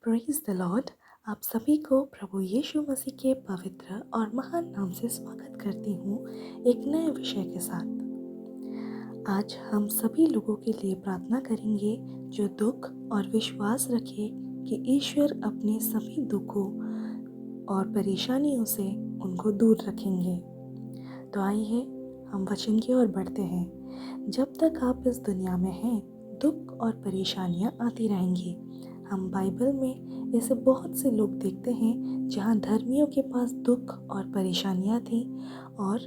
Praise the Lord. आप सभी को प्रभु यीशु मसीह के पवित्र और महान नाम से स्वागत करती हूँ एक नए विषय के साथ। आज हम सभी लोगों के लिए प्रार्थना करेंगे जो दुख और विश्वास रखे कि ईश्वर अपने सभी दुखों और परेशानियों से उनको दूर रखेंगे। तो आइए हम वचन की ओर बढ़ते हैं। जब तक आप इस दुनिया में हैं, दुख और परेशानियां आती रहेंगी। हम बाइबल में ऐसे बहुत से लोग देखते हैं जहां धर्मियों के पास दुख और परेशानियां थी और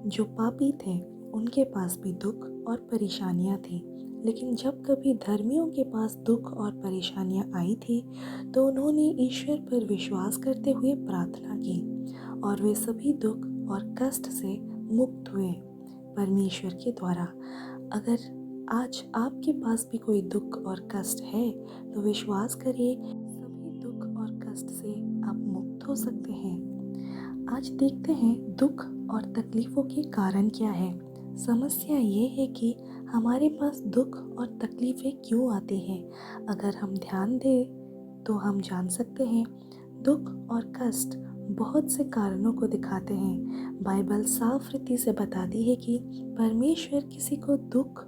जो पापी थे उनके पास भी दुख और परेशानियां थी। लेकिन जब कभी धर्मियों के पास दुख और परेशानियां आई थी तो उन्होंने ईश्वर पर विश्वास करते हुए प्रार्थना की और वे सभी दुख और कष्ट से मुक्त हुए परमेश्वर के द्वारा। अगर आज आपके पास भी कोई दुख और कष्ट है तो विश्वास करिए सभी दुख और कष्ट से आप मुक्त हो सकते हैं। आज देखते हैं दुख और तकलीफ़ों के कारण क्या है। समस्या ये है कि हमारे पास दुख और तकलीफ़ें क्यों आती हैं। अगर हम ध्यान दें तो हम जान सकते हैं दुख और कष्ट बहुत से कारणों को दिखाते हैं। बाइबल साफ रीति से बताती है कि परमेश्वर किसी को दुख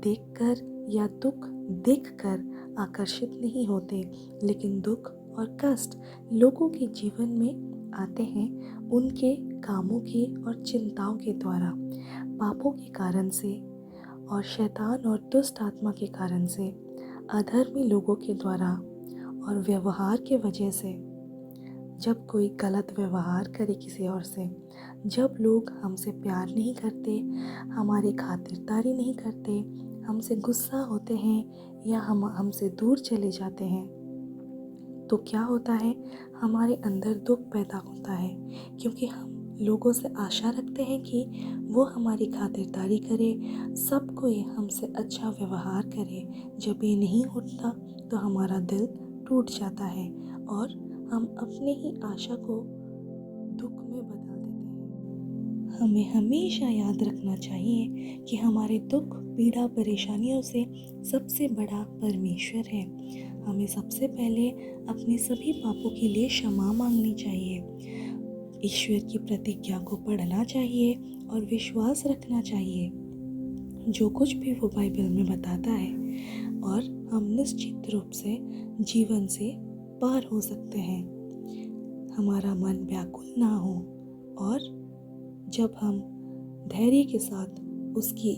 देखकर या दुख देखकर आकर्षित नहीं होते, लेकिन दुख और कष्ट लोगों के जीवन में आते हैं उनके कामों के और चिंताओं के द्वारा, पापों के कारण से और शैतान और दुष्ट आत्मा के कारण से, अधर्मी लोगों के द्वारा और व्यवहार के वजह से। जब कोई गलत व्यवहार करे किसी और से, जब लोग हमसे प्यार नहीं करते, हमारी खातिरदारी नहीं करते, हमसे गुस्सा होते हैं या हमसे दूर चले जाते हैं, तो क्या होता है, हमारे अंदर दुख पैदा होता है क्योंकि हम लोगों से आशा रखते हैं कि वो हमारी खातिरदारी करे, सब कोई हमसे अच्छा व्यवहार करे। जब ये नहीं होता तो हमारा दिल टूट जाता है और हम अपने ही आशा को दुख में बदल देते हैं। हमें हमेशा याद रखना चाहिए कि हमारे दुख, पीड़ा, परेशानियों से सबसे बड़ा परमेश्वर है। हमें सबसे पहले अपने सभी पापों के लिए क्षमा मांगनी चाहिए, ईश्वर की प्रतिज्ञा को पढ़ना चाहिए और विश्वास रखना चाहिए जो कुछ भी वो बाइबल में बताता है, और हम निश्चित रूप से जीवन से पार हो सकते हैं। हमारा मन व्याकुल ना हो, और जब हम धैर्य के साथ उसकी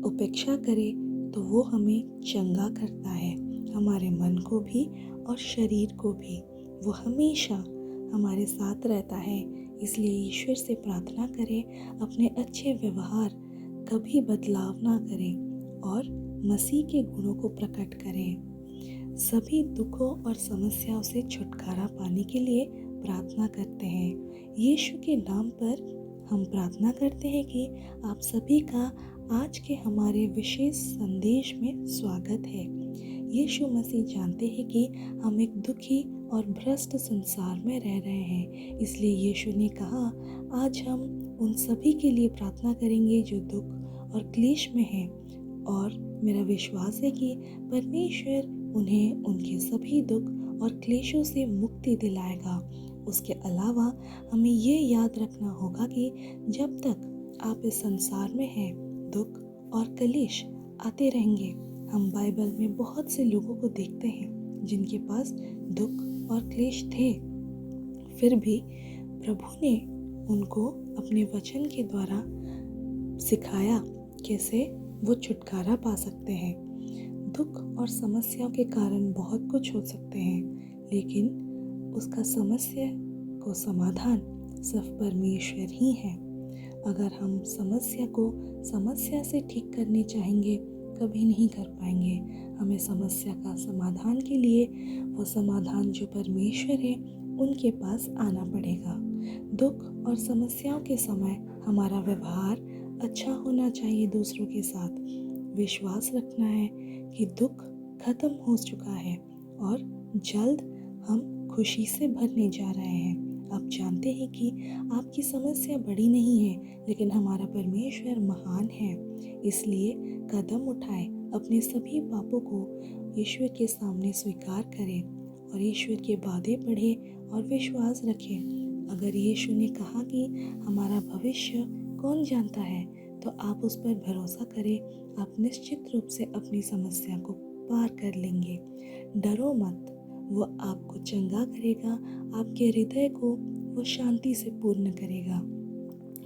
उपेक्षा करें तो वो हमें चंगा करता है, हमारे मन को भी और शरीर को भी। वो हमेशा हमारे साथ रहता है। इसलिए ईश्वर से प्रार्थना करें, अपने अच्छे व्यवहार कभी बदलाव ना करें और मसीह के गुणों को प्रकट करें। सभी दुखों और समस्याओं से छुटकारा पाने के लिए प्रार्थना करते हैं। यीशु के नाम पर हम प्रार्थना करते हैं कि आप सभी का आज के हमारे विशेष संदेश में स्वागत है। यीशु मसीह जानते हैं कि हम एक दुखी और भ्रष्ट संसार में रह रहे हैं, इसलिए यीशु ने कहा आज हम उन सभी के लिए प्रार्थना करेंगे जो दुख और क्लेश में हैं, और मेरा विश्वास है कि परमेश्वर उन्हें उनके सभी दुख और क्लेशों से मुक्ति दिलाएगा। उसके अलावा हमें ये याद रखना होगा कि जब तक आप इस संसार में हैं, दुख और क्लेश आते रहेंगे। हम बाइबल में बहुत से लोगों को देखते हैं जिनके पास दुख और क्लेश थे, फिर भी प्रभु ने उनको अपने वचन के द्वारा सिखाया कैसे वो छुटकारा पा सकते हैं। दुख और समस्याओं के कारण बहुत कुछ हो सकते हैं, लेकिन उसका समस्या को समाधान सिर्फ परमेश्वर ही है। अगर हम समस्या को समस्या से ठीक करने चाहेंगे कभी नहीं कर पाएंगे। हमें समस्या का समाधान के लिए वो समाधान जो परमेश्वर है उनके पास आना पड़ेगा। दुख और समस्याओं के समय हमारा व्यवहार अच्छा होना चाहिए दूसरों के साथ। विश्वास रखना है कि दुख खत्म हो चुका है और जल्द हम खुशी से भरने जा रहे हैं। आप जानते हैं कि आपकी समस्या बड़ी नहीं है, लेकिन हमारा परमेश्वर महान है। इसलिए कदम उठाएं, अपने सभी पापों को ईश्वर के सामने स्वीकार करें और ईश्वर के वादे पढ़ें और विश्वास रखें। अगर यीशु ने कहा कि हमारा भविष्य कौन जानता है, तो आप उस पर भरोसा करें। आप निश्चित रूप से अपनी समस्या को पार कर लेंगे। डरो मत, वो आपको चंगा करेगा, आपके हृदय को वो शांति से पूर्ण करेगा।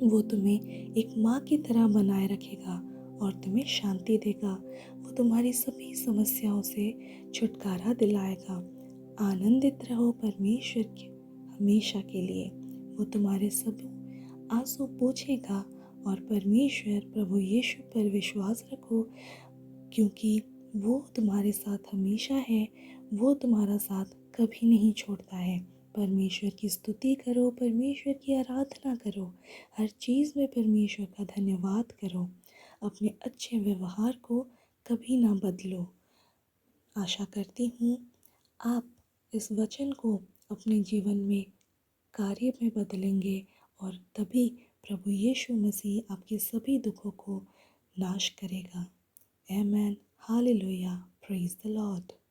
वो तुम्हें एक माँ की तरह बनाए रखेगा और तुम्हें शांति देगा। वो तुम्हारी सभी समस्याओं से छुटकारा दिलाएगा। आनंदित रहो परमेश्वर के हमेशा के लिए। वो तुम्हारे सभी आंसू पोंछेगा और परमेश्वर प्रभु यीशु पर विश्वास रखो, क्योंकि वो तुम्हारे साथ हमेशा है। वो तुम्हारा साथ कभी नहीं छोड़ता है। परमेश्वर की स्तुति करो, परमेश्वर की आराधना करो, हर चीज़ में परमेश्वर का धन्यवाद करो। अपने अच्छे व्यवहार को कभी ना बदलो। आशा करती हूँ आप इस वचन को अपने जीवन में कार्य में बदलेंगे और तभी प्रभु यीशु मसीह आपके सभी दुखों को नाश करेगा। आमेन। हालेलुया। Praise the Lord.